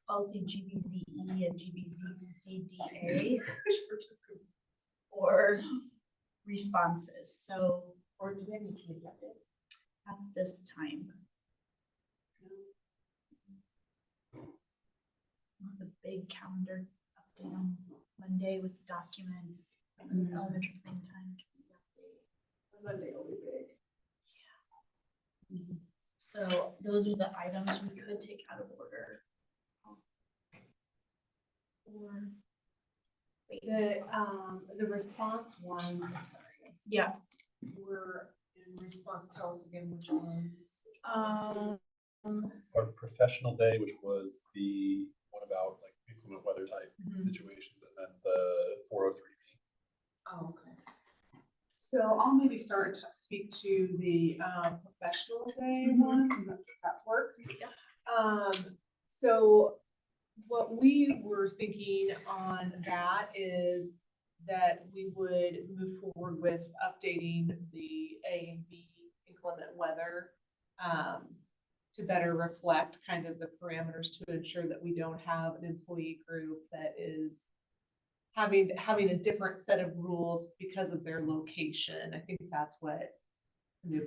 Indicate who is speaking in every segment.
Speaker 1: policy GBZE and GBZCDA or responses. So,
Speaker 2: or do they have any committee updates
Speaker 1: at this time? The big calendar update on Monday with documents, elementary plan time.
Speaker 2: Monday will be big.
Speaker 1: Yeah. So those are the items we could take out of order. Or wait.
Speaker 2: The response ones, I'm sorry.
Speaker 1: Yeah.
Speaker 2: We're in response. Tell us again which ones.
Speaker 3: Our professional day, which was the one about like inclement weather type situations, and then the 403B.
Speaker 2: Oh, okay. So I'll maybe start to speak to the professional day one, because that's that work.
Speaker 1: Yeah.
Speaker 2: So what we were thinking on that is that we would move forward with updating the A and B inclement weather to better reflect kind of the parameters to ensure that we don't have an employee group that is having a different set of rules because of their location. I think that's what we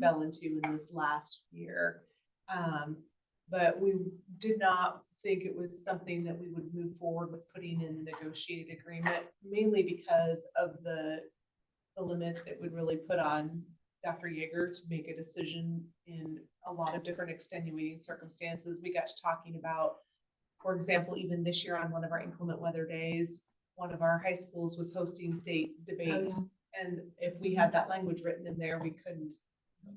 Speaker 2: fell into in this last year. But we did not think it was something that we would move forward with putting in a negotiated agreement, mainly because of the limits it would really put on Dr. Yeager to make a decision in a lot of different extenuating circumstances. We got to talking about, for example, even this year on one of our inclement weather days, one of our high schools was hosting state debates.
Speaker 1: Oh, yeah.
Speaker 2: And if we had that language written in there, we couldn't.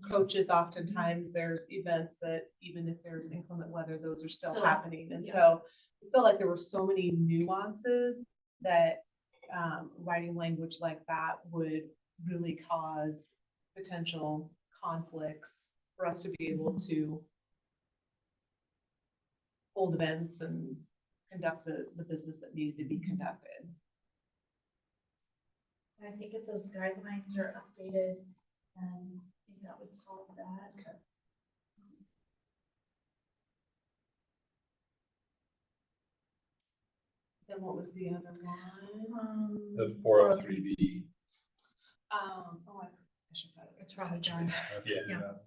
Speaker 2: Coaches, oftentimes there's events that even if there's inclement weather, those are still happening. And so I feel like there were so many nuances that writing language like that would really cause potential conflicts for us to be able to hold events and conduct the business that needed to be conducted.
Speaker 1: I think if those guidelines are updated, I think that would solve that.
Speaker 2: Okay. Then what was the other one?
Speaker 3: The 403B.
Speaker 2: Oh, I should have it.
Speaker 1: It's probably done.
Speaker 3: Yeah.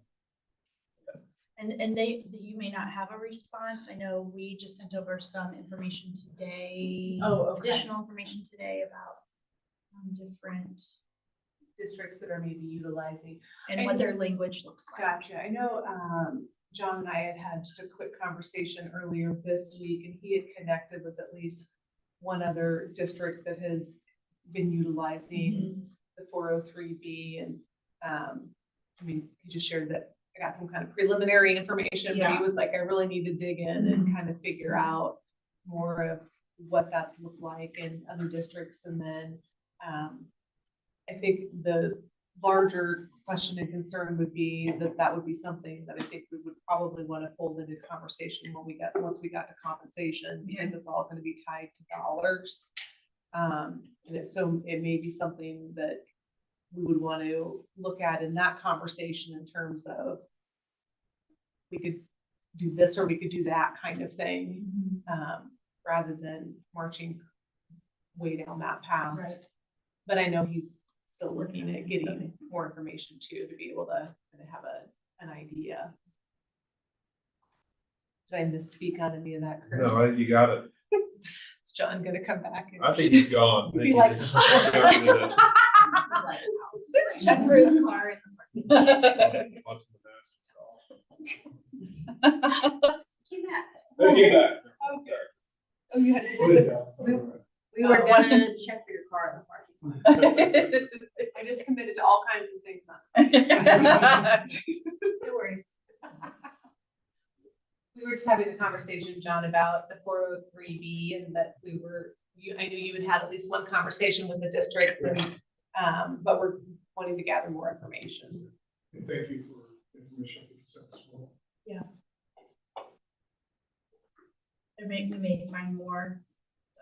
Speaker 1: And you may not have a response. I know we just sent over some information today.
Speaker 2: Oh, okay.
Speaker 1: Additional information today about different
Speaker 2: Districts that are maybe utilizing.
Speaker 1: and what their language looks like.
Speaker 2: Gotcha. I know John and I had just a quick conversation earlier this week, and he had connected with at least one other district that has been utilizing the 403B. And I mean, he just shared that I got some kind of preliminary information, but he was like, I really need to dig in and kind of figure out more of what that's looked like in other districts. And then I think the larger question and concern would be that would be something that I think we would probably want to fold into conversation once we got to compensation, because it's all going to be tied to dollars. So it may be something that we would want to look at in that conversation in terms of we could do this or we could do that kind of thing, rather than marching way down that path.
Speaker 1: Right.
Speaker 2: But I know he's still looking at getting more information too, to be able to have an idea. Did I misspeak on any of that, Chris?
Speaker 4: No, you got it.
Speaker 2: Is John gonna come back?
Speaker 4: I think he's gone.
Speaker 2: Be like,
Speaker 1: Check for his car.
Speaker 2: Oh, you had to.
Speaker 5: We were gonna check for your car in the parking lot.
Speaker 2: I just committed to all kinds of things.
Speaker 5: No worries.
Speaker 2: We were just having a conversation, John, about the 403B, and that I knew you had at least one conversation with the district, and, but we're wanting to gather more information.
Speaker 4: And thank you for information that you sent us.
Speaker 1: Yeah. We may find more. So.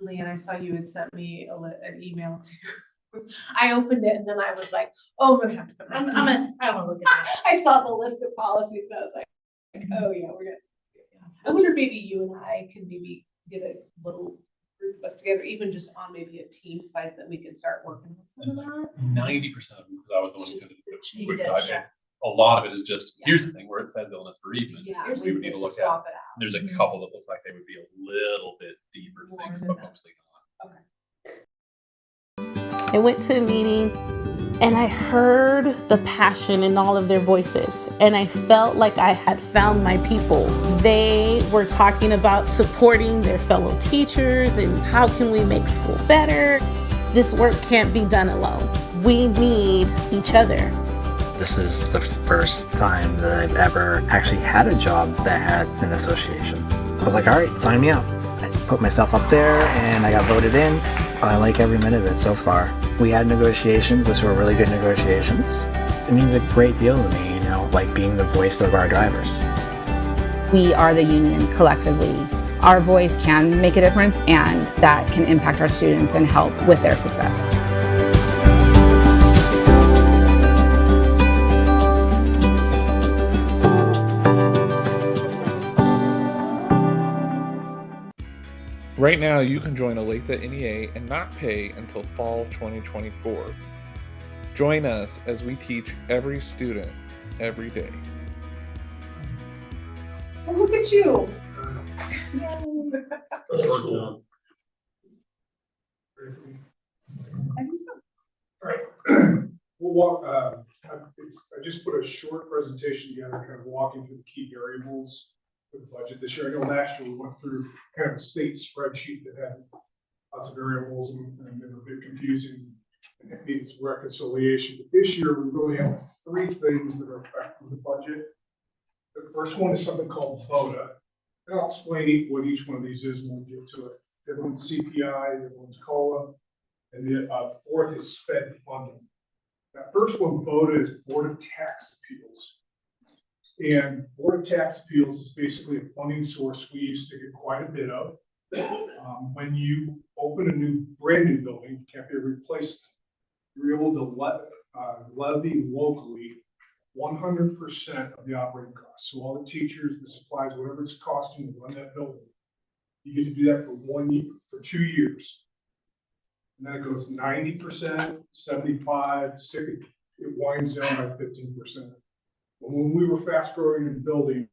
Speaker 2: Leanne, I saw you had sent me an email too.
Speaker 6: I opened it and then I was like, oh, I'm gonna have to put
Speaker 1: I wanna look at that.
Speaker 6: I saw the list of policies and I was like, oh yeah, we're gonna. I wonder if maybe you and I can maybe get a little group of us together, even just on maybe a team site that we can start working with some of that.
Speaker 3: 90% of them, because I was the one who did the
Speaker 1: Change
Speaker 3: quick
Speaker 1: it,
Speaker 3: dive in.
Speaker 1: yeah.
Speaker 3: A lot of it is just, here's the thing, where it says illness bereavement.
Speaker 6: Yeah,
Speaker 3: Here's what we would need to look at.
Speaker 6: swap it out.
Speaker 3: There's a
Speaker 1: Mhm.
Speaker 3: couple that look like they would be a little bit deeper
Speaker 6: More
Speaker 3: things,
Speaker 6: than
Speaker 3: but
Speaker 6: that.
Speaker 3: mostly not.
Speaker 7: I went to a meeting and I heard the passion in all of their voices, and I felt like I had found my people. They were talking about supporting their fellow teachers and how can we make school better. This work can't be done alone. We need each other.
Speaker 8: This is the first time that I've ever actually had a job that had an association. I was like, all right, sign me up. I put myself up there and I got voted in. I like every minute of it so far. We had negotiations, which were really good negotiations. It means a great deal to me, you know, like being the voice of our drivers.
Speaker 9: We are the union collectively. Our voice can make a difference, and that can impact our students and help with their success.
Speaker 10: Right now, you can join Olathe NEA and not pay until fall 2024. Join us as we teach every student every day.
Speaker 6: Oh, look at you.
Speaker 4: That's our job. Ready for me?
Speaker 6: I think so.
Speaker 4: All right. We'll walk, I just put a short presentation together, kind of walking through the key variables for the budget this year. I know last year we went through kind of a state spreadsheet that had lots of variables and they were a bit confusing and it needs reconciliation. But this year we really have three things that are affecting the budget. The first one is something called VOTA. And I'll explain what each one of these is when we get to it. The other one's CPI, the other one's COLA, and the fourth is Fed funding. That first one, VOTA, is Board of Tax Appeals. And Board of Tax Appeals is basically a funding source we used to get quite a bit of. When you open a brand new building, can't be a replacement, you're able to levy locally 100% of the operating costs. So all the teachers, the supplies, whatever it's costing to run that building, you get to do that for 1 year, for 2 years. And then it goes 90%, 75, 60, it winds down by 15%. But when we were fast growing in building,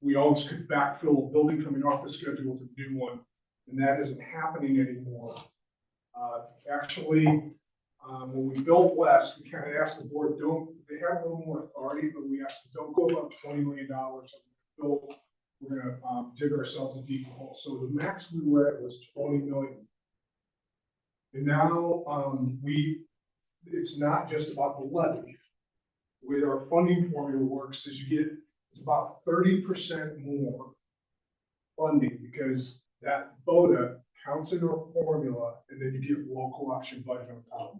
Speaker 4: we always could backfill a building coming off the schedule to do one. And that isn't happening anymore. Actually, when we built West, we kind of asked the board, they have a little more authority, but we asked them, don't go above $20 million. We're going to dig ourselves a deep hole. So the max we were at was 20 million. And now it's not just about the levy. The way our funding formula works is it's about 30% more funding because that VOTA counts in our formula and then you get local option budget on top.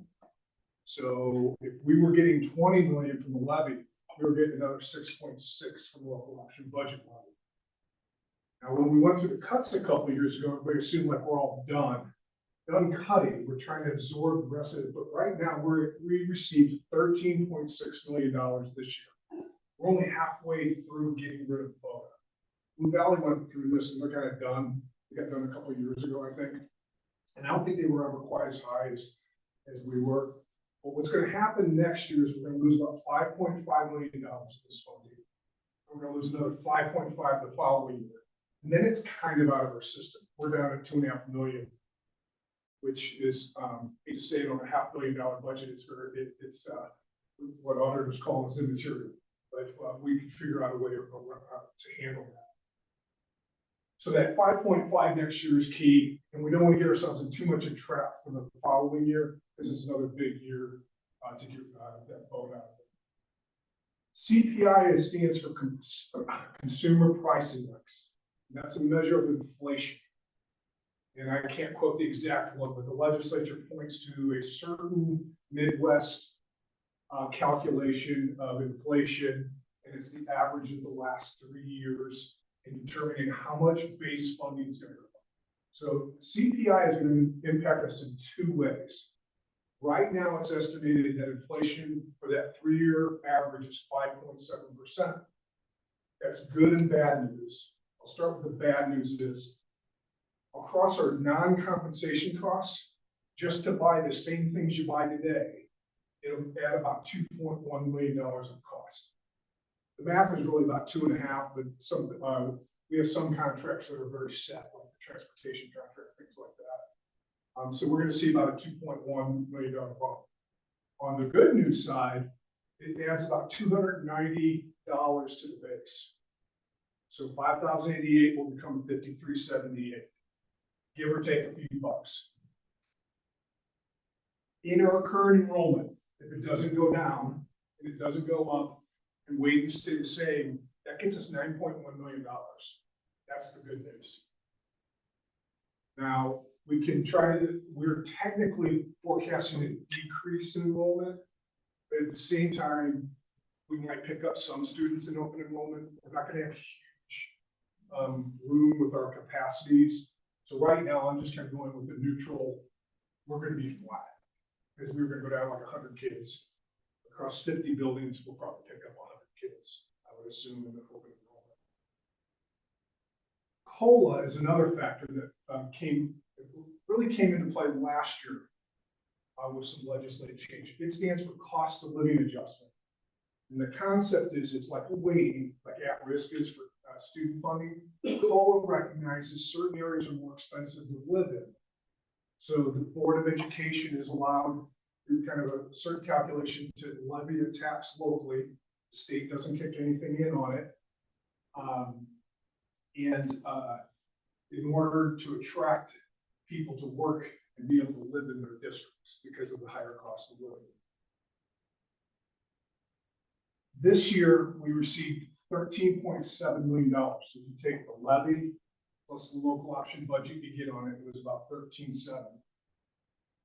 Speaker 4: So if we were getting 20 million from the levy, we were getting another 6.6 from local option budget levy. Now, when we went through the cuts a couple of years ago, everybody assumed like we're all done cutting. We're trying to absorb the rest of it. But right now we received $13.6 million this year. We're only halfway through getting rid of VOTA. Blue Valley went through this and they're kind of done. They got done a couple of years ago, I think. And I don't think they were ever quite as high as we were. But what's going to happen next year is we're going to lose about $5.5 million of this funding. We're going to lose another 5.5 the following year. And then it's kind of out of our system. We're down at 2.5 million, which is, hate to say it, on a $500 million budget, it's what auditors call as immaterial. But we can figure out a way to handle that. So that 5.5 next year is key, and we don't want to get ourselves in too much of a trap for the following year because it's another big year to get that vote out. CPI stands for Consumer Price Index. And that's a measure of inflation. And I can't quote the exact one, but the legislature points to a certain Midwest calculation of inflation, and it's the average of the last 3 years in determining how much base funding is going to go. So CPI is going to impact us in two ways. Right now, it's estimated that inflation for that 3-year average is 5.7%. That's good and bad news. I'll start with the bad news is across our non-compensation costs, just to buy the same things you buy today, it'll add about $2.1 million of cost. The math is really about 2.5, but we have some contracts that are very set, like the transportation contract, things like that. So we're going to see about a $2.1 million bump. On the good news side, it adds about $290 to the base. So 5,088 will become 5,378, give or take a few bucks. In our current enrollment, if it doesn't go down and it doesn't go up and wait and stay the same, that gets us $9.1 million. That's the good news. Now, we're technically forecasting a decrease in enrollment, but at the same time, we might pick up some students in open enrollment. We're not going to have huge room with our capacities. So right now, I'm just kind of going with a neutral. We're going to be flat because we were going to go down like 100 kids. Across 50 buildings, we'll probably pick up 100 kids, I would assume, in the open enrollment. COLA is another factor that really came into play last year with some legislative change. It stands for cost of living adjustment. And the concept is it's like a weighting, like at risk is for student funding. COLA recognizes certain areas are more expensive to live in. So the Board of Education is allowed through kind of a certain calculation to levy a tax locally. The state doesn't kick anything in on it. In order to attract people to work and be able to live in their districts because of the higher cost of living. This year, we received $13.7 million. So if you take the levy plus the local option budget you get on it, it was about $13.7 million.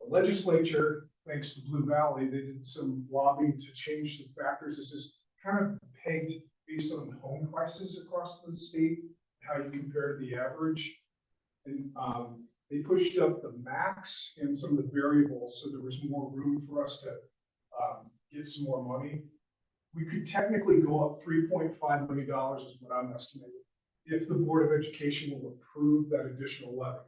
Speaker 4: The legislature, thanks to Blue Valley, they did some lobbying to change the factors. This is kind of pegged based on home prices across the state, how you compare to the average. And they pushed up the max and some of the variables, so there was more room for us to get some more money. We could technically go up $3.5 million is what I'm estimating, if the Board of Education will approve that additional levy.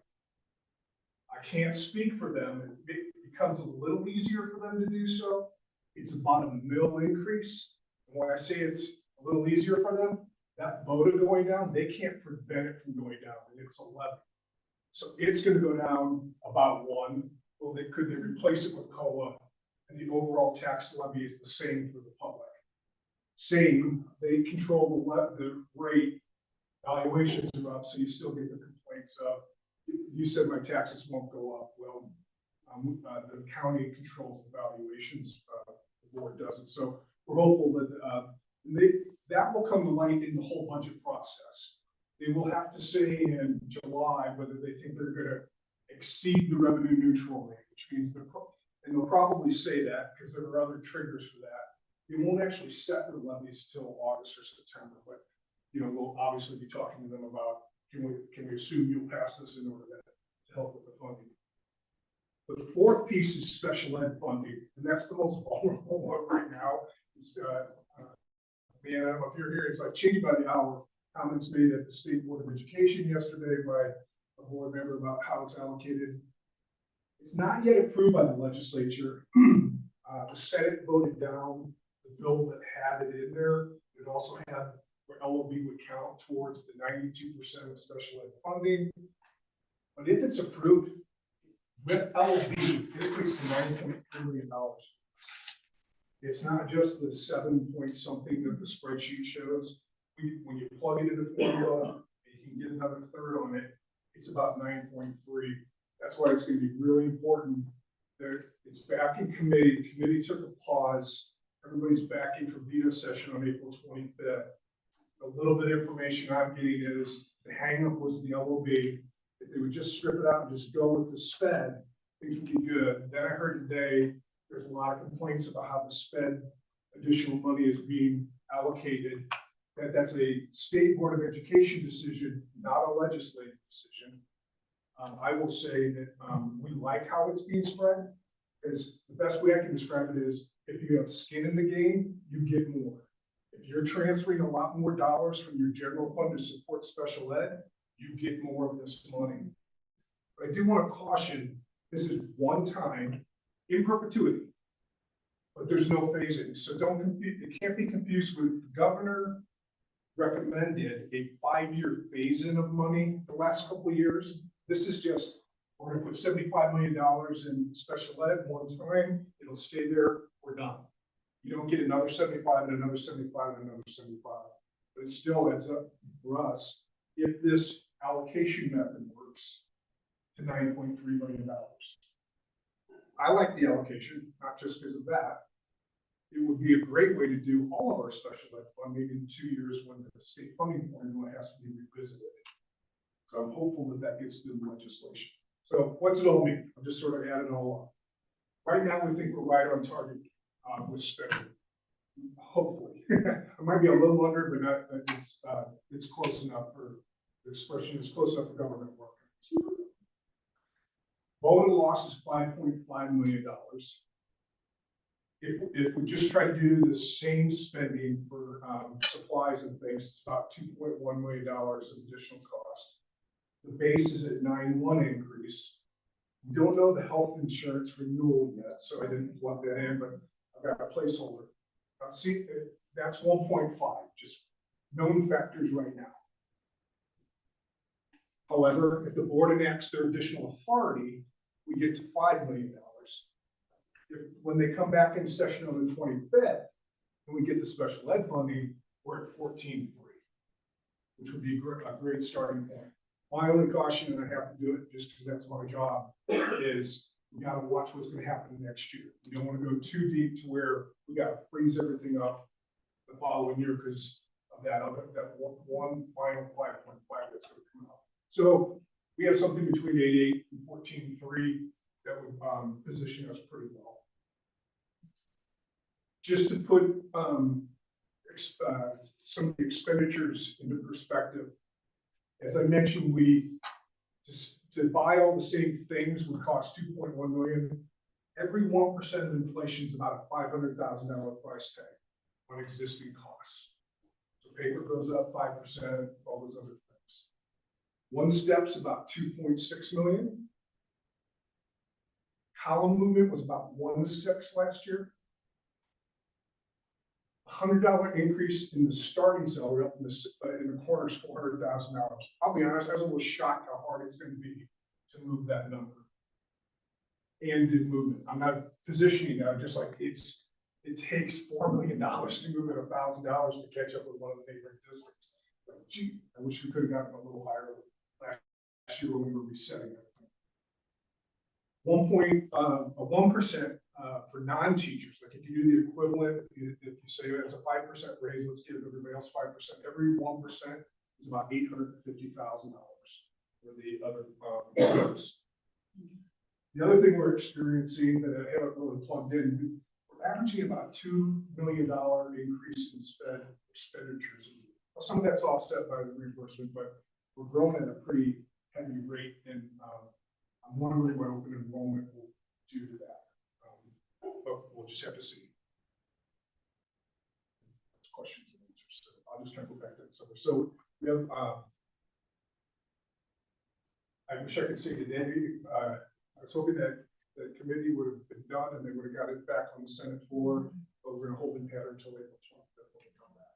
Speaker 4: I can't speak for them. It becomes a little easier for them to do so. It's about a $1 million increase. And when I say it's a little easier for them, that vote going down, they can't prevent it from going down. It's a levy. So it's going to go down about 1. Well, could they replace it with COLA? And the overall tax levy is the same for the public. Same, they control the rate. Valuations are up, so you still get the complaints of, you said my taxes won't go up. Well, the county controls the valuations, the board doesn't. So we're hopeful that that will come to light in the whole budget process. They will have to say in July whether they think they're going to exceed the revenue neutral rate, which means and they'll probably say that because there are other triggers for that. They won't actually set their levies till August or September, but we'll obviously be talking to them about can we assume you'll pass this in order to help with the funding. But the fourth piece is special ed funding, and that's the most vulnerable one right now. It's, man, I don't know if you're here, it's like changing by the hour. Comments made at the State Board of Education yesterday by a board member about how it's allocated. It's not yet approved by the legislature. The Senate voted down the bill that had it in there. It also had where LOB would count towards the 92% of special ed funding. But if it's approved with LOB, it equates to $9.3 million. It's not just the 7 point something that the spreadsheet shows. When you plug it into the formula, you can get another third on it. It's about 9.3. That's why it's going to be really important that it's back in committee. The committee took a pause. Everybody's back in for veto session on April 25th. A little bit of information I'm getting is the hang-up was the LOB. If they would just strip it out and just go with the SPED, things would be good. Then I heard today there's a lot of complaints about how the SPED additional money is being allocated. That's a State Board of Education decision, not a legislative decision. I will say that we like how it's being spread. Because the best way I can describe it is, if you have skin in the game, you get more. If you're transferring a lot more dollars from your general fund to support special ed, you get more of this money. But I do want to caution, this is one time in perpetuity, but there's no phasing. So don't confuse, it can't be confused with the governor recommended a 5-year phase-in of money the last couple of years. This is just, we're gonna put $75 million in special ed one time, it'll stay there, we're done. You don't get another 75 and another 75 and another 75. But it still adds up for us, if this allocation method works, to $9.3 million. I like the allocation, not just because of that. It would be a great way to do all of our special ed funding in 2 years when the state funding formula has to be revisited. So I'm hopeful that that gets through the legislation. So what's it all mean? I'm just sort of adding it all up. Right now, we think we're right on target with spending. Hopefully, it might be a little under, but not, it's close enough for the expression. It's close enough for government work. Voting loss is $5.5 million. If we just try to do the same spending for supplies and things, it's about $2.1 million of additional cost. The base is at 9.1 increase. We don't know the health insurance renewal yet, so I didn't plug that in, but I've got a placeholder. See, that's 1.5, just known factors right now. However, if the board enacts their additional authority, we get to $5 million. When they come back in session on the 25th, and we get the special ed funding, we're at 14.3, which would be a great starting point. My only caution, and I have to do it just because that's my job, is we got to watch what's going to happen next year. We don't want to go too deep to where we got to freeze everything up the following year because of that one final 5.5 that's going to come out. So we have something between 8.8 and 14.3 that would position us pretty well. Just to put some of the expenditures into perspective, as I mentioned, to buy all the same things would cost $2.1 million. Every 1% of inflation is about a $500,000 price tag on existing costs. So paper goes up 5%, all those other things. One step's about 2.6 million. Column movement was about 1.6 last year. $100 increase in the starting salary up in the corner is $400,000. I'll be honest, I was a little shocked how hard it's going to be to move that number and do movement. I'm not positioning that. I'm just like it takes $4 million to move it $1,000 to catch up with one of the neighboring districts. Like, gee, I wish we could have gotten a little higher last year when we were resetting it. 1% for non-teachers. Like if you do the equivalent, if you say that's a 5% raise, let's give everybody else 5%. Every 1% is about $850,000 for the other groups. The other thing we're experiencing that I haven't really plugged in, we're averaging about $2 million increase in expenditures. Some of that's offset by the reimbursement, but we're growing at a pretty heavy rate, and I'm wondering what open enrollment will do to that. But we'll just have to see. Questions and answers. So I'll just try to go back to that somewhere. So we have, I wish I could say today, I was hoping that the committee would have been done and they would have got it back on the Senate floor, but we're going to hold the pattern until April 25th when we come back.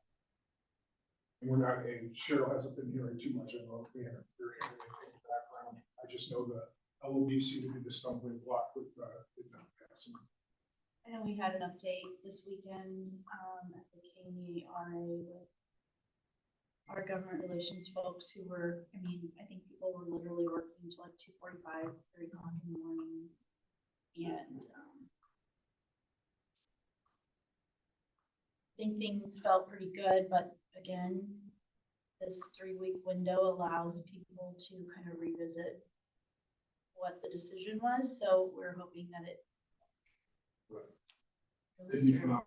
Speaker 4: And we're not, and Cheryl hasn't been hearing too much. I don't know if we have, they're hearing anything in the background. I just know the LOB seemed to be the stumbling block with it not passing.
Speaker 1: I know we had an update this weekend at the KNEA with our government relations folks who were, I mean, I think people were literally working until like 2:45, 3 o'clock in the morning. And I think things felt pretty good, but again, this 3-week window allows people to kind of revisit what the decision was. So we're hoping that it
Speaker 4: Then you can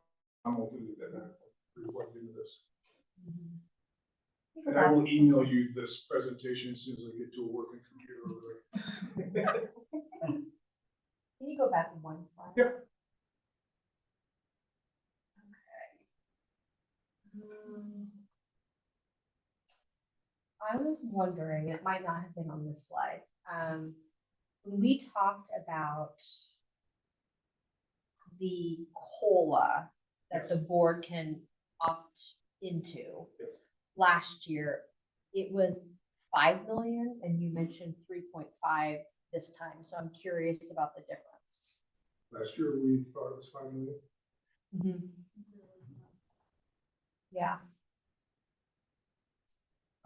Speaker 4: reflect into this. And I will email you this presentation as soon as I get to a working computer.
Speaker 5: Can you go back one slide?
Speaker 4: Yeah.
Speaker 5: I was wondering, it might not have been on this slide. When we talked about the COLA that the board can opt into
Speaker 4: Yes.
Speaker 5: last year, it was 5 million and you mentioned 3.5 this time. So I'm curious about the difference.
Speaker 4: Last year, we thought it was 5 million.
Speaker 5: Yeah.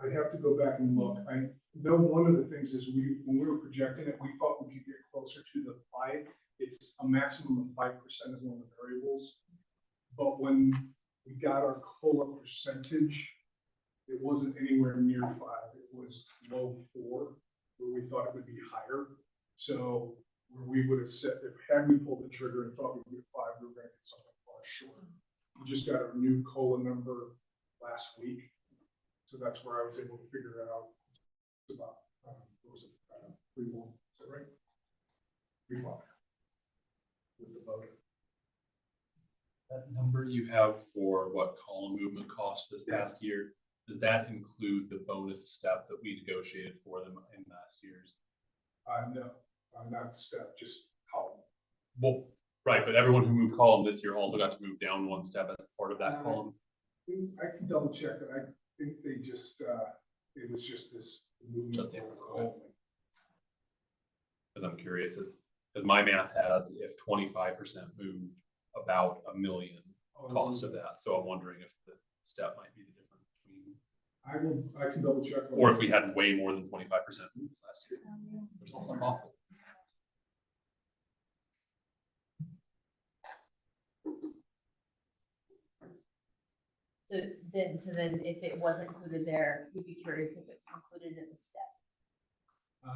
Speaker 4: I'd have to go back and look. I know one of the things is when we were projecting it, we thought we could get closer to the 5. It's a maximum of 5% is one of the variables. But when we got our COLA percentage, it wasn't anywhere near 5. It was low 4, where we thought it would be higher. So where we would have said, if had we pulled the trigger and thought we would get 5, we were going to get something far short. We just got our new COLA number last week. So that's where I was able to figure out it's about, what was it, 3.1, is that right? 3.5 with the vote.
Speaker 3: That number you have for what column movement cost this past year, does that include the bonus step that we negotiated for them in last year's?
Speaker 4: No, not step, just column.
Speaker 3: Well, right, but everyone who moved column this year also got to move down one step as part of that column.
Speaker 4: I can double check it. I think they just, it was just this movement.
Speaker 3: Just the column. Because I'm curious, as my math has, if 25% moved, about $1 million cost of that. So I'm wondering if the step might be the difference between.
Speaker 4: I can double check.
Speaker 3: Or if we had way more than 25% moves last year, which is also possible.
Speaker 5: So then if it wasn't included there, you'd be curious if it's included in the step.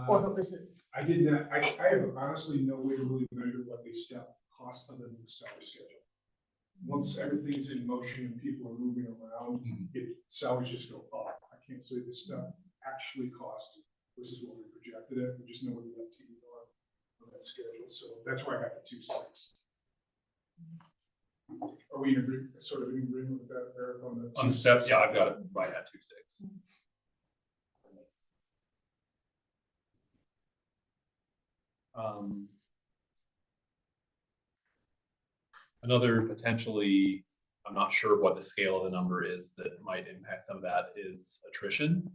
Speaker 5: Or if it was this.
Speaker 4: I did not, I have honestly no way to really measure what they step cost other than the salary schedule. Once everything's in motion and people are moving around, salaries just go up. I can't say the step actually cost versus what we projected it. We just know what the FTE are on that schedule. So that's where I got the 2.6. Are we in agreement, sort of in agreement with that, Eric,
Speaker 3: On the steps? Yeah, I've got it right at 2.6. Another potentially, I'm not sure what the scale of the number is that might impact some of that, is attrition.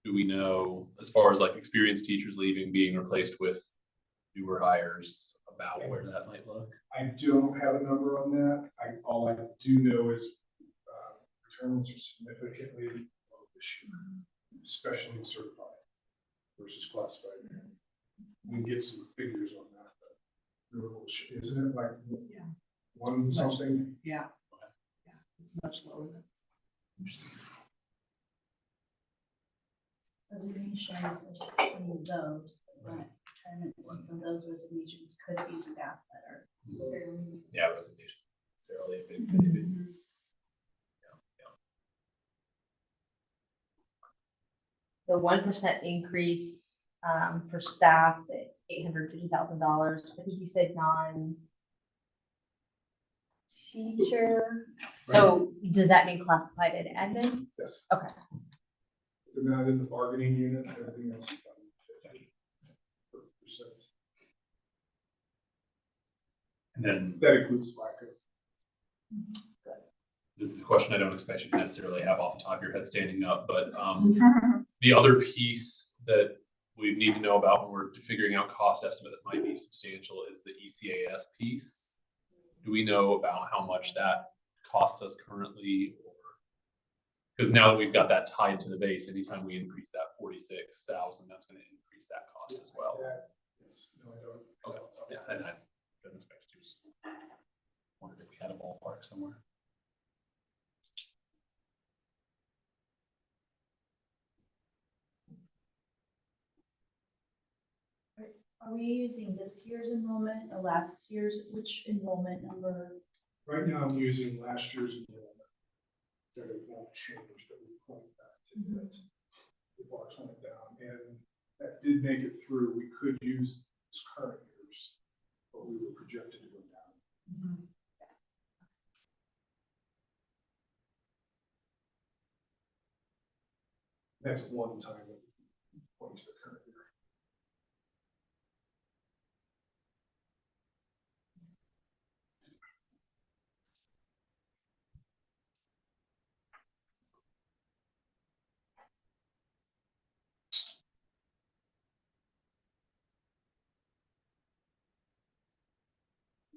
Speaker 3: Do we know, as far as like experienced teachers leaving, being replaced with newer hires, about where that might look?
Speaker 4: I don't have a number on that. All I do know is returns are significantly low this year, especially certified versus classified. We can get some figures on that, but isn't it like one something?
Speaker 6: Yeah. Yeah, it's much lower than.
Speaker 1: Resignations, those, but retirements and some of those resignations could be staff that are.
Speaker 3: Yeah, resignation necessarily a big thing.
Speaker 5: The 1% increase for staff, $850,000. I think you said non-teacher. So does that mean classified and admin?
Speaker 4: Yes.
Speaker 5: Okay.
Speaker 4: They're not in the bargaining unit, everything else is done. 50%.
Speaker 3: And then
Speaker 4: That includes FICA.
Speaker 3: this is a question I don't expect you to necessarily have off the top of your head standing up, but the other piece that we need to know about when we're figuring out cost estimate that might be substantial is the ECAS piece. Do we know about how much that costs us currently? Because now that we've got that tied to the base, anytime we increase that 46,000, that's going to increase that cost as well.
Speaker 4: No, I don't.
Speaker 3: Okay. Yeah, and I don't expect you to. Just wondered if we had a ballpark somewhere.
Speaker 1: Are we using this year's enrollment or last year's, which enrollment number?
Speaker 4: Right now, I'm using last year's enrollment. That it won't change, that we point back to that. The bars went down, and that did make it through. We could use this current year's, but what we were projected to go down. That's one time that points to the current year.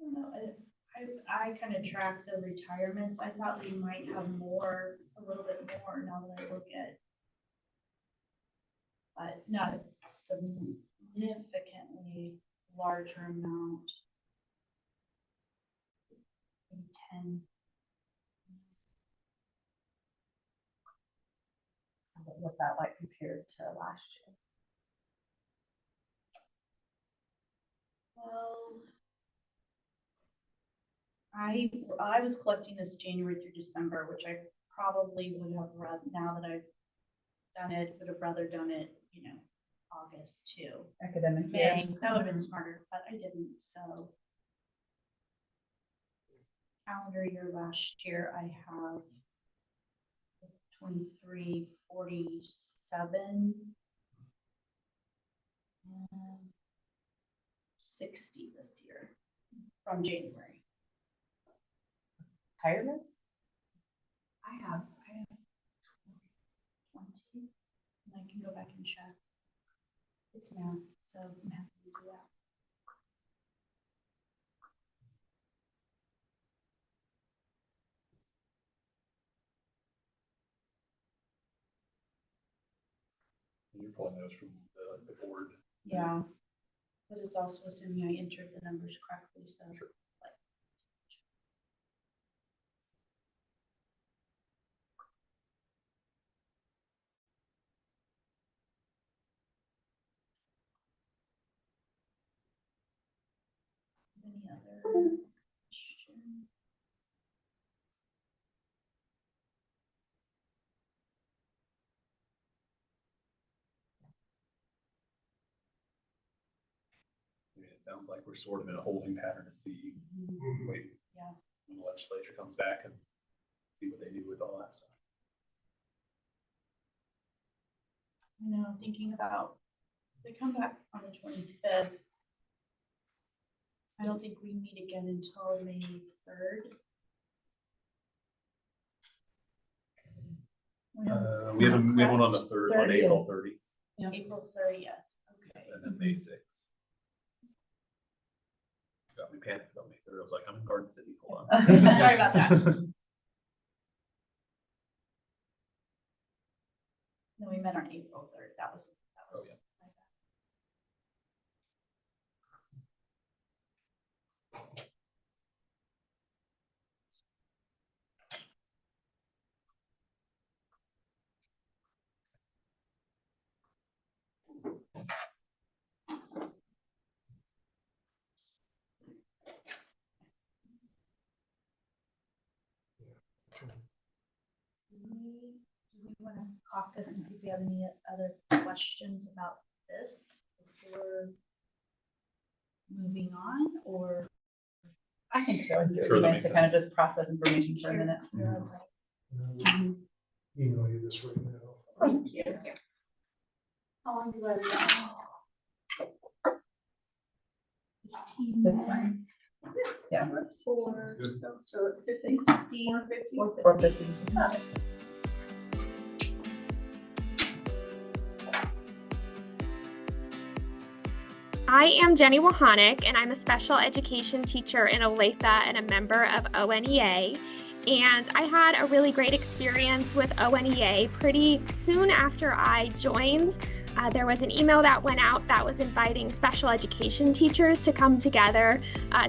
Speaker 1: I don't know, I kind of track the retirements. I thought we might have more, a little bit more now that I look at. But not a significantly larger amount. Maybe 10.
Speaker 5: What's that like compared to last year?
Speaker 1: Well, I was collecting this January through December, which I probably would have rather, now that I've done it, would have rather done it, you know, August too.
Speaker 5: Academic
Speaker 1: May, that would have been smarter, but I didn't, so. Calendar year last year, I have 2347. 60 this year from January.
Speaker 5: Retirements?
Speaker 1: I have 20, and I can go back and check. It's math, so I'm happy to do that.
Speaker 3: You're pulling those from the board.
Speaker 1: Yeah, but it's also assuming I entered the numbers correctly, so. Like, any other question?
Speaker 3: I mean, it sounds like we're sort of in a holding pattern to see, wait,
Speaker 1: Yeah.
Speaker 3: when the legislature comes back and see what they do with all that stuff.
Speaker 1: You know, thinking about, they come back on the 25th. I don't think we meet again until May 3rd.
Speaker 3: We have one on the 3rd, on
Speaker 1: 30th.
Speaker 3: April 30,
Speaker 1: April 30th, okay.
Speaker 3: and then May 6th. Got me panicked about May 3rd. I was like, I'm in Garden City. Hold on.
Speaker 1: Sorry about that. No, we met on April 3rd. That was.
Speaker 3: Oh, yeah.
Speaker 1: my bad. Do we want to caucus and see if we have any other questions about this before moving on, or?
Speaker 5: I think so. It would
Speaker 3: Sure,
Speaker 5: be
Speaker 3: that
Speaker 5: nice to
Speaker 3: makes
Speaker 5: kind of
Speaker 3: sense.
Speaker 5: just process information for a minute.
Speaker 4: Email you this right now.
Speaker 5: Thank you.
Speaker 1: How long do I have? 15
Speaker 5: That's
Speaker 1: minutes.
Speaker 5: Yeah.
Speaker 1: Four,
Speaker 3: Good.
Speaker 1: so 50,
Speaker 5: 450.
Speaker 11: I am Jenny Wahanick, and I'm a special education teacher in Olathe and a member of ONEA. And I had a really great experience with ONEA pretty soon after I joined. There was an email that went out that was inviting special education teachers to come together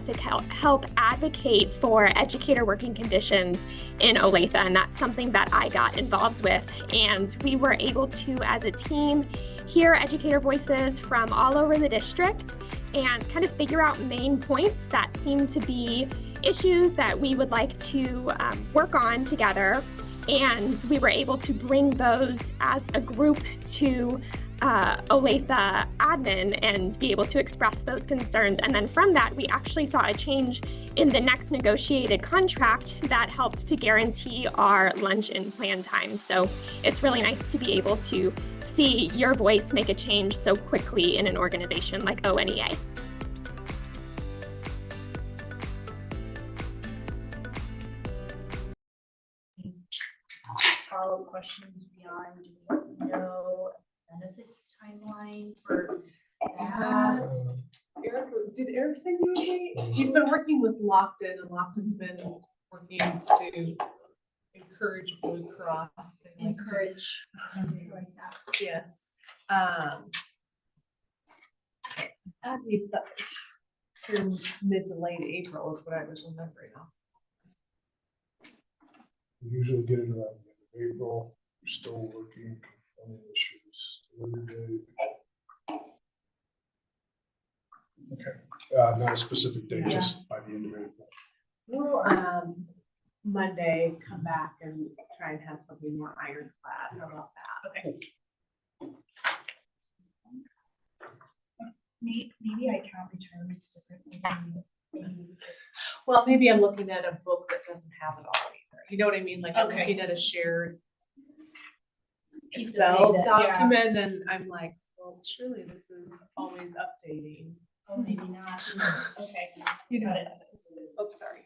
Speaker 11: to help advocate for educator working conditions in Olathe, and that's something that I got involved with. And we were able to, as a team, hear educator voices from all over the district and kind of figure out main points that seem to be issues that we would like to work on together. And we were able to bring those as a group to Olathe admin and be able to express those concerns. And then from that, we actually saw a change in the next negotiated contract that helped to guarantee our lunch and plan time. So it's really nice to be able to see your voice make a change so quickly in an organization like ONEA.
Speaker 1: Follow-up questions beyond, do we know benefits timeline for that?
Speaker 2: Eric, did Eric send you a date? He's been working with Lockton, and Lockton's been working to encourage Blue Cross. They like to-
Speaker 1: Encourage, like that.
Speaker 2: Yes. We thought through mid to late April is what I was remembering now.
Speaker 4: We usually get it around the end of April. We're still working on the issues. Delivery date. Okay, not a specific date, just by the end of April.
Speaker 2: We'll, Monday, come back and try and have something more ironclad. How about that?
Speaker 1: Okay. Maybe I count returns differently.
Speaker 2: Well, maybe I'm looking at a book that doesn't have it all either. You know what I mean? Like I'm
Speaker 1: Okay.
Speaker 2: looking at a shared
Speaker 1: Piece of
Speaker 2: Excel
Speaker 1: data, yeah.
Speaker 2: document, and I'm like, well, surely this is always updating.
Speaker 1: Oh, maybe not. Okay.
Speaker 2: You know
Speaker 1: Got
Speaker 2: it.
Speaker 1: it.
Speaker 2: Oh, sorry.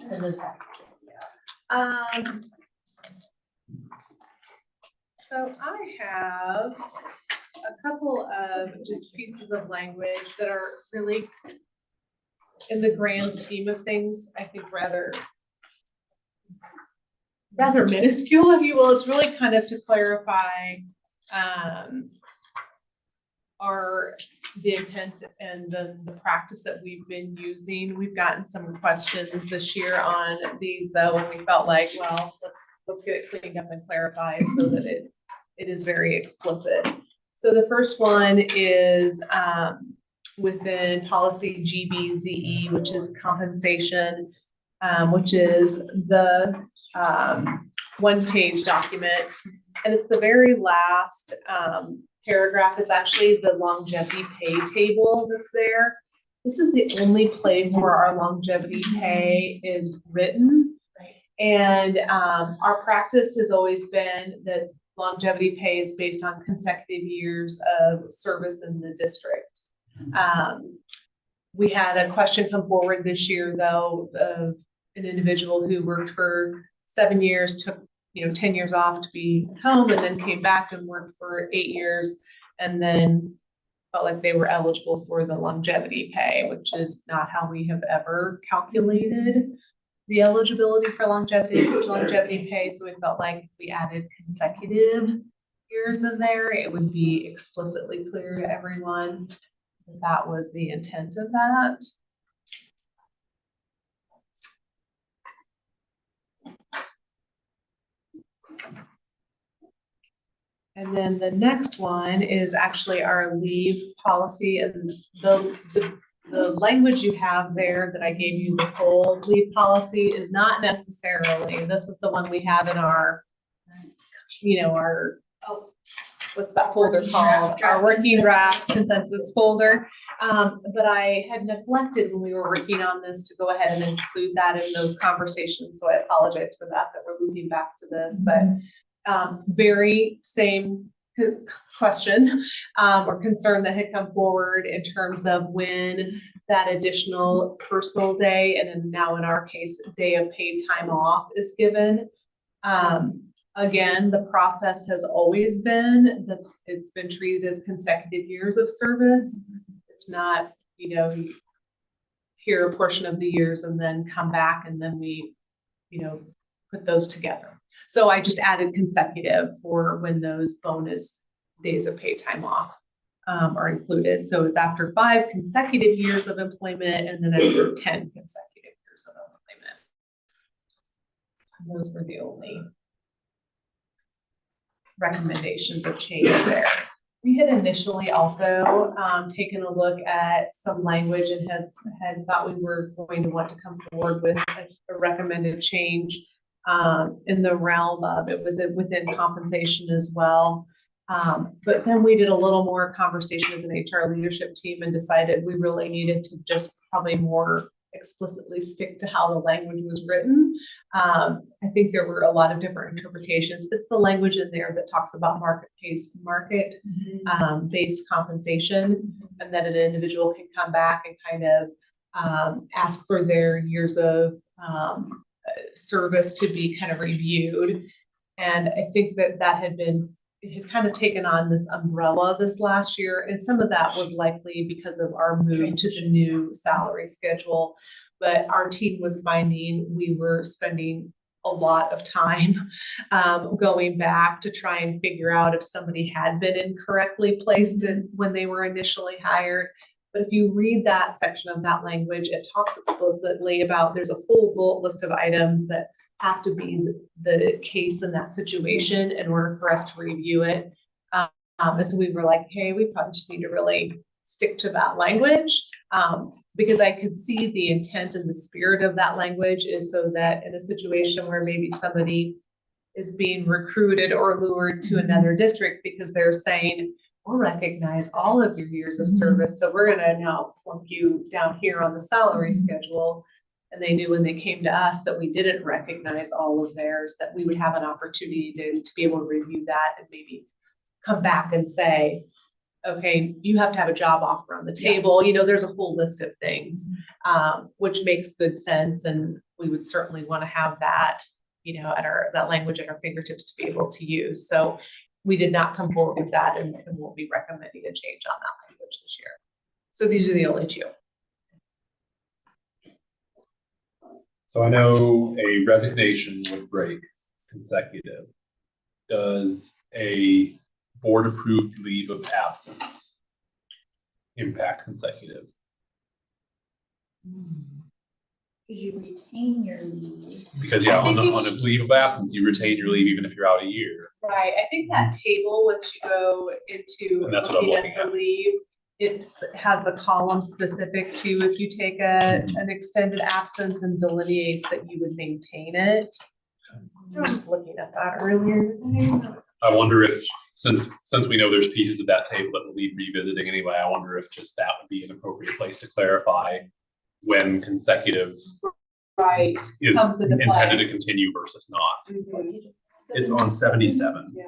Speaker 5: Send those back.
Speaker 2: So I have a couple of just pieces of language that are really, in the grand scheme of things, I think rather minuscule, if you will. It's really kind of to clarify the intent and the practice that we've been using. We've gotten some questions this year on these though, and we felt like, well, let's get it cleaned up and clarified so that it is very explicit. So the first one is within policy GBZE, which is compensation, which is the one-page document. And it's the very last paragraph. It's actually the longevity pay table that's there. This is the only place where our longevity pay is written. And our practice has always been that longevity pay is based on consecutive years of service in the district. We had a question come forward this year, though, of an individual who worked for 7 years, took 10 years off to be home, and then came back and worked for 8 years, and then felt like they were eligible for the longevity pay, which is not how we have ever calculated the eligibility for longevity pay. So we felt like if we added consecutive years in there, it would be explicitly clear to everyone that that was the intent of that. And then the next one is actually our leave policy, and the language you have there that I gave you, the full leave policy, is not necessarily, this is the one we have in our, what's that folder called? Our working draft consensus folder. But I had neglected when we were working on this to go ahead and include that in those conversations. So I apologize for that we're moving back to this, but very same question or concern that had come forward in terms of when that additional personal day, and then now in our case, day of paid time off is given. Again, the process has always been that it's been treated as consecutive years of service. It's not, you hear a portion of the years and then come back and then we, put those together. So I just added consecutive for when those bonus days of paid time off are included. So it's after 5 consecutive years of employment and then after 10 consecutive years of employment. And those were the only recommendations of change there. We had initially also taken a look at some language and had thought we were going to want to come forward with a recommended change in the realm of, it was within compensation as well. But then we did a little more conversation as an HR leadership team and decided we really needed to just probably more explicitly stick to how the language was written. I think there were a lot of different interpretations. It's the language in there that talks about market-based compensation, and that an individual can come back and kind of ask for their years of service to be kind of reviewed. And I think that it had kind of taken on this umbrella this last year, and some of that was likely because of our move to the new salary schedule. But our team was finding we were spending a lot of time going back to try and figure out if somebody had been incorrectly placed when they were initially hired. But if you read that section of that language, it talks explicitly about, there's a full bullet list of items that have to be the case in that situation in order for us to review it. And so we were like, hey, we probably just need to really stick to that language, because I could see the intent and the spirit of that language is so that in a situation where maybe somebody is being recruited or lured to another district because they're saying, we'll recognize all of your years of service, so we're gonna now plunk you down here on the salary schedule. And they knew when they came to us that we didn't recognize all of theirs, that we would have an opportunity to be able to review that and maybe come back and say, okay, you have to have a job offer on the table. You know, there's a whole list of things, which makes good sense. And we would certainly want to have that, you know, that language at our fingertips to be able to use. So we did not come forward with that, and won't be recommending a change on that language this year. So these are the only two.
Speaker 3: So I know a resignation would break consecutive. Does a board approved leave of absence impact consecutive?
Speaker 1: Because you retain your leave.
Speaker 3: Because yeah, on a leave of absence, you retain your leave even if you're out a year.
Speaker 2: Right. I think that table, once you go into
Speaker 3: And that's what I'm looking
Speaker 2: the
Speaker 3: at.
Speaker 2: leave, it has the column specific to if you take an extended absence and delineates that you would maintain it. I was just looking at that earlier.
Speaker 3: I wonder if, since we know there's pieces of that table that will need revisiting anyway, I wonder if just that would be an appropriate place to clarify when consecutive
Speaker 2: Right.
Speaker 3: is
Speaker 2: Comes into play.
Speaker 3: intended to continue versus not.
Speaker 2: Mhm.
Speaker 3: It's on 77.
Speaker 2: Yeah.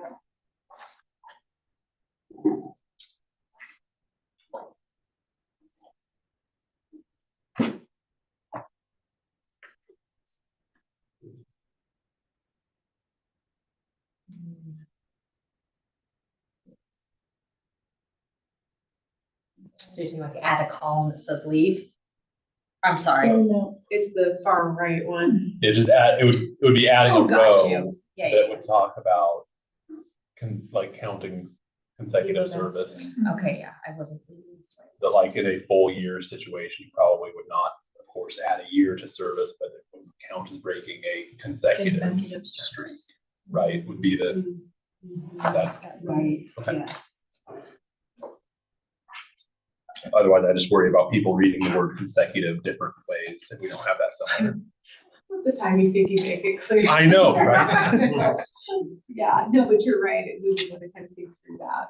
Speaker 5: So you want to add a column that says leave? I'm sorry.
Speaker 1: No.
Speaker 2: It's the far right one.
Speaker 3: It would be adding a
Speaker 5: Oh, got
Speaker 3: row
Speaker 5: you. Yeah,
Speaker 3: that would talk about like counting consecutive
Speaker 2: Leave of
Speaker 3: service.
Speaker 5: Okay, yeah, I wasn't reading this right.
Speaker 3: That like in a full year situation, you probably would not, of course, add a year to service, but it would count as breaking a consecutive streak. Right, would be the, that,
Speaker 6: Right,
Speaker 3: okay.
Speaker 6: yes.
Speaker 3: Otherwise I just worry about people reading the word consecutive different ways if we don't have that somewhere.
Speaker 2: The time you think you make it clear.
Speaker 3: I know, right?
Speaker 2: Yeah, no, but you're right. We would want to kind of think through that.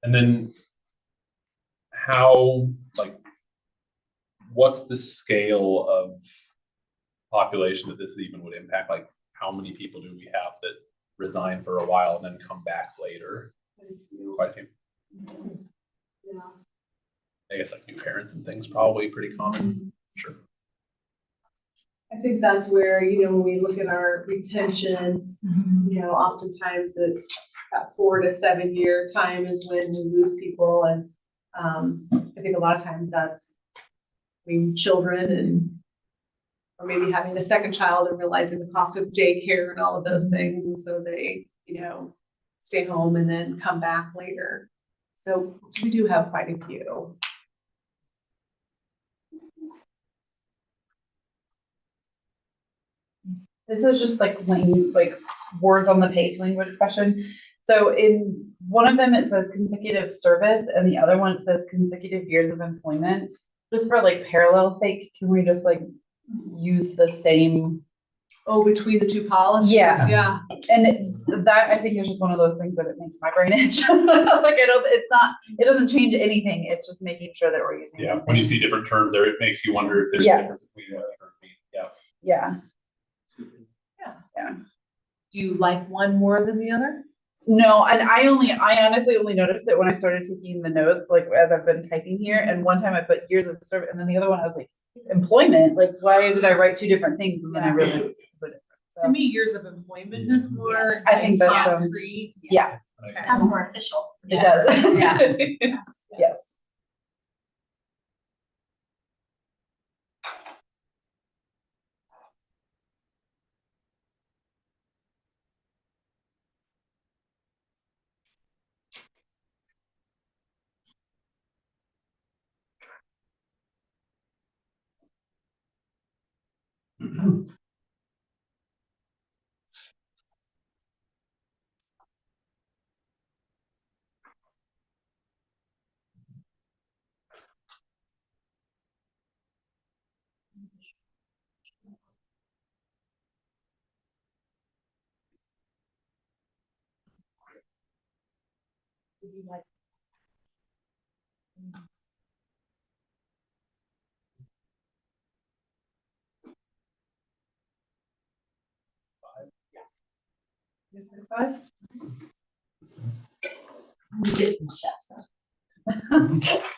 Speaker 3: And then how, like, what's the scale of population that this even would impact? Like, how many people do we have that resign for a while and then come back later? Quite a few.
Speaker 2: Yeah.
Speaker 3: I guess like new parents and things probably pretty common. Sure.
Speaker 2: I think that's where, you know, when we look at our retention, you know, oftentimes that 4 to 7 year time is when we lose people. And I think a lot of times that's children and, or maybe having a second child and realizing the cost of daycare and all of those things. And so they, you know, stay home and then come back later. So we do have quite a few.
Speaker 12: This is just like words on the page language question. So in one of them, it says consecutive service, and the other one, it says consecutive years of employment. Just for like parallel sake, can we just like use the same?
Speaker 2: Oh, between the two policies?
Speaker 12: Yeah.
Speaker 2: Yeah.
Speaker 12: And that, I think, is just one of those things that it makes my brain itch. Like, it doesn't change anything. It's just making sure that we're using.
Speaker 3: Yeah,
Speaker 12: the
Speaker 3: when you
Speaker 12: same-
Speaker 3: see different terms there, it makes you wonder if there's a
Speaker 12: Yeah.
Speaker 3: difference between what terms mean. Yeah.
Speaker 12: Yeah.
Speaker 2: Do you like one more than the other?
Speaker 12: No, and I honestly only noticed it when I started taking the notes, like as I've been typing here. And one time I put years of service, and then the other one I was like, employment. Like, why did I write two different things? And then I realized it's so different. So,
Speaker 2: To me, years of employment is more.
Speaker 1: Yes.
Speaker 12: I think that sounds.
Speaker 2: concrete.
Speaker 12: Yeah,
Speaker 1: Sounds more official.
Speaker 12: it does.
Speaker 5: Yeah.
Speaker 12: Yes.
Speaker 1: Get some steps up.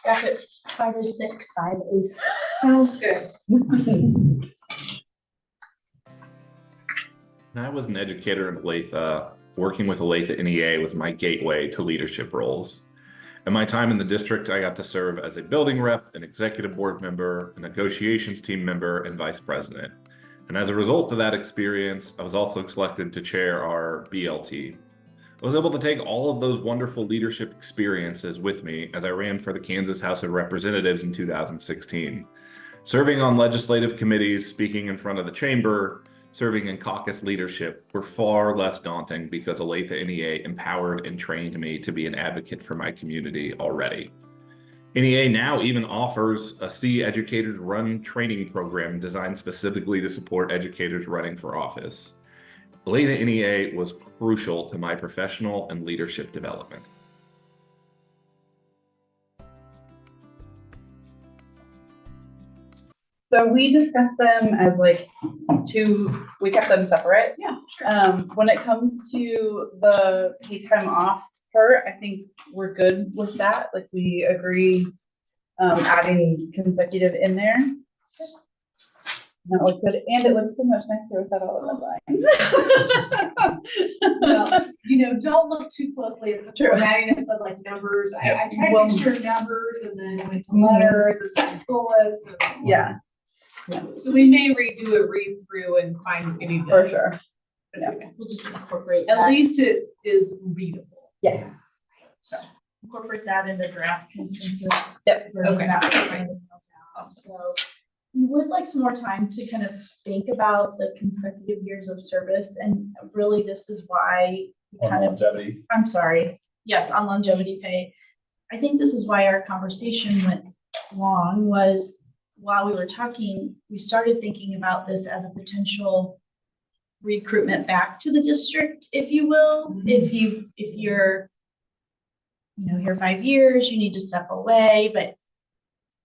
Speaker 1: Got it. 5 or 6. 5 or 6. Sounds good.
Speaker 13: I was an educator in Olathe. Working with Olathe NEA was my gateway to leadership roles. In my time in the district, I got to serve as a building rep, an executive board member, a negotiations team member, and vice president. And as a result of that experience, I was also selected to chair our BLT. I was able to take all of those wonderful leadership experiences with me as I ran for the Kansas House of Representatives in 2016. Serving on legislative committees, speaking in front of the chamber, serving in caucus leadership were far less daunting because Olathe NEA empowered and trained me to be an advocate for my community already. NEA now even offers a See Educators Run training program designed specifically to support educators running for office. Olathe NEA was crucial to my professional and leadership development.
Speaker 12: So we discussed them as like we kept them separate.
Speaker 2: Yeah.
Speaker 12: When it comes to the pay time off part, I think we're good with that. Like, we agree, adding consecutive in there. That looks good, and it looks so much nicer without all of the lines.
Speaker 2: Well, don't look too closely at the formatting of the like numbers. I tried to make sure numbers and then went to letters and then bullets. And,
Speaker 12: Yeah.
Speaker 2: So we may redo a read through and find anything.
Speaker 12: For sure. Yeah.
Speaker 1: We'll just incorporate
Speaker 2: At
Speaker 1: that.
Speaker 2: least it is readable.
Speaker 12: Yes.
Speaker 1: So incorporate that in the draft consensus.
Speaker 12: Yep.
Speaker 1: version
Speaker 2: Okay.
Speaker 1: that we're trying to nail down. So we would like some more time to kind of think about the consecutive years of service, and really this is why we
Speaker 3: On
Speaker 1: kind of,
Speaker 3: longevity.
Speaker 1: I'm sorry, yes, on longevity pay. I think this is why our conversation went long, was while we were talking, we started thinking about this as a potential recruitment back to the district, if you will. If you're, here 5 years, you need to step away, but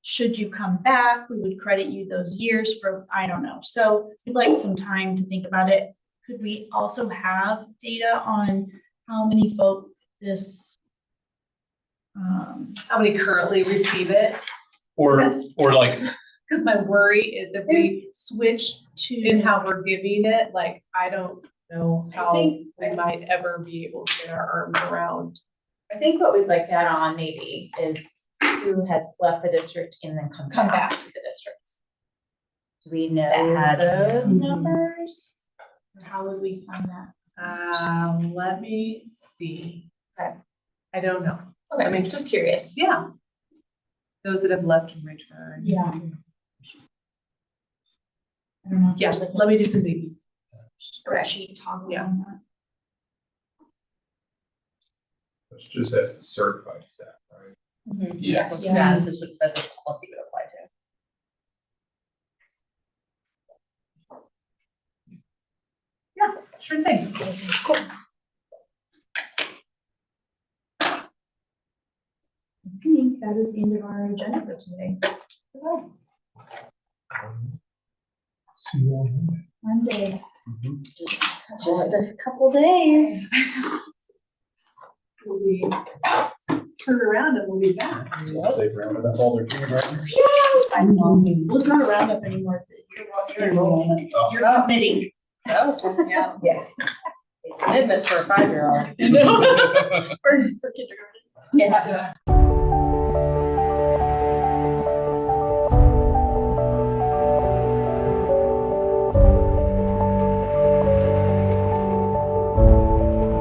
Speaker 1: should you come back, we would credit you those years for, I don't know. So we'd like some time to think about it. Could we also have data on how many folk this,
Speaker 2: How many currently receive it?
Speaker 3: Or like,
Speaker 2: Because my worry is if we switch in how we're giving it, like, I don't know how we might ever be able to get our arms around.
Speaker 5: I think what we'd like to add on maybe is who has left the district and then come back to the district. Do we know those numbers?
Speaker 1: or how would we find that?
Speaker 2: Let me see.
Speaker 5: Okay.
Speaker 2: I don't know.
Speaker 5: Okay,
Speaker 2: I mean,
Speaker 5: just curious.
Speaker 2: Yeah. Those that have left and returned.
Speaker 1: Yeah. I don't know. if
Speaker 2: Yeah,
Speaker 1: there's like
Speaker 2: let me do some digging.
Speaker 1: a spreadsheet toggle
Speaker 2: Yeah.
Speaker 1: on that.
Speaker 3: Which just says the certified staff, right?
Speaker 5: Yes.
Speaker 1: Yeah.
Speaker 5: This would, that this policy would apply to. Yeah, sure thing. Cool. I think that is the end of our agenda for today. Yes.
Speaker 4: See you on Monday.
Speaker 5: Monday.
Speaker 1: Just a couple days.
Speaker 6: We'll be turn around and we'll be back.
Speaker 3: They've rounded up all their kindergartners.
Speaker 1: I know. Well, it's not a roundup anymore. It's you're enrollment. You're committing.
Speaker 5: Oh,
Speaker 6: Yeah.
Speaker 5: yes. Commitment for a 5-year-old.
Speaker 1: For kindergarten.
Speaker 5: Yeah.